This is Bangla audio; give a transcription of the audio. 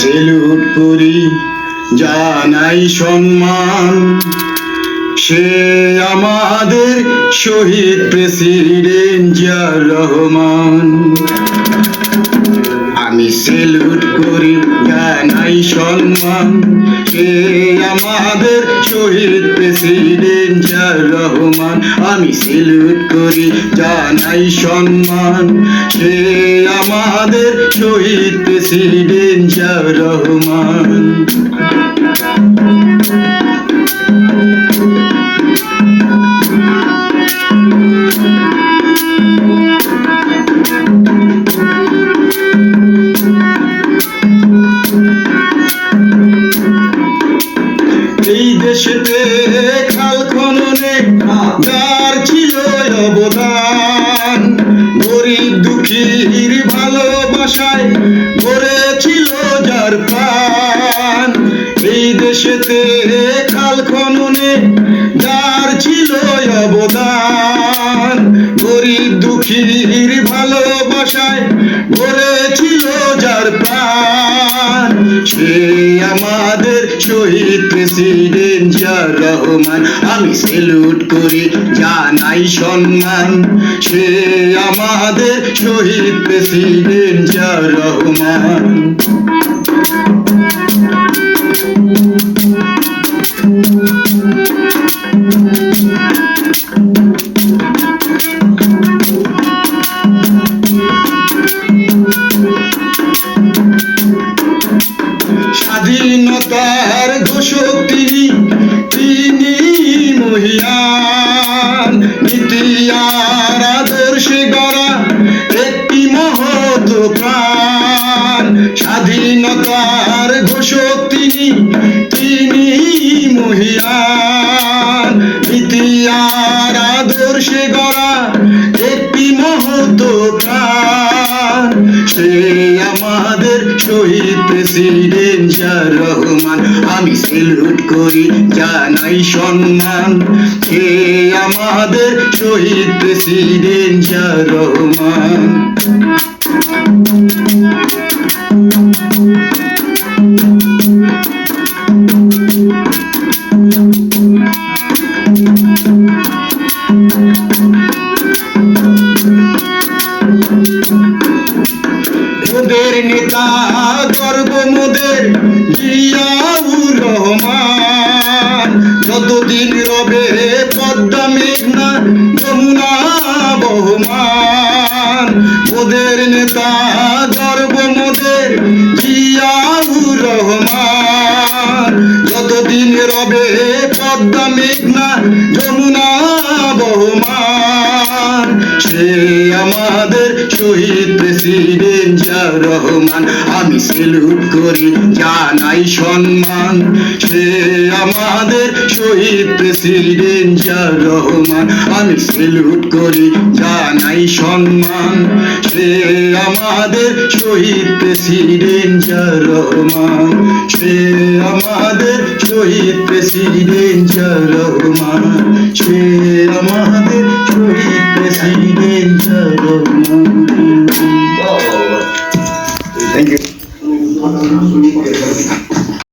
সেলুট করি, জানাই সম্মান, সে আমাদের শহীদ প্রেসিডেন্ট জিয়াউর রহমান। আমি সেলুট করি, জানাই সম্মান, সে আমাদের শহীদ প্রেসিডেন্ট জিয়াউর রহমান। আমি সেলুট করি, জানাই সম্মান, সে আমাদের শহীদ প্রেসিডেন্ট জিয়াউর রহমান। এই দেশেতে খাল খননে যার ছিল অবদান, গরিব দুঃখীর ভালোবাসায় গড়েছিল যার প্রাণ। এই দেশেতে খাল খননে যার ছিল অবদান, গরিব দুঃখীর ভালোবাসায় গড়েছিল যার প্রাণ, সে আমাদের শহীদ প্রেসিডেন্ট জিয়াউর রহমান। আমি সেলুট করি, জানাই সম্মান, সে আমাদের শহীদ প্রেসিডেন্ট জিয়াউর রহমান। স্বাধীনতার ঘোষক তিনি, তিনি মহিয়ান, নীতি আর আদর্শে গড়া একটি মহৎ প্রাণ। স্বাধীনতার ঘোষক তিনি, তিনি মহিয়ান, নীতি আর আদর্শে গড়া একটি মহৎ প্রাণ, সে আমাদের শহীদ প্রেসিডেন্ট জিয়াউর রহমান। আমি সেলুট করি, জানাই সম্মান, সে আমাদের শহীদ প্রেসিডেন্ট জিয়াউর রহমান। মোদের নেতা গর্ব মোদের জিয়াউর রহমান, যতদিন রবে পদ্মা মেঘনা যমুনা বহমান। মোদের নেতা গর্ব মোদের জিয়াউর রহমান, যতদিন রবে পদ্মা মেঘনা যমুনা বহমান, সে আমাদের শহীদ প্রেসিডেন্ট জিয়াউর রহমান। আমি সেলুট করি, জানাই সম্মান, সে আমাদের শহীদ প্রেসিডেন্ট জিয়াউর রহমান। আমি সেলুট করি, জানাই সম্মান, সে আমাদের শহীদ প্রেসিডেন্ট জিয়াউর রহমান, সে আমাদের শহীদ প্রেসিডেন্ট জিয়াউর রহমান, সে আমাদের শহীদ president Ziaur Rahman. Thank you.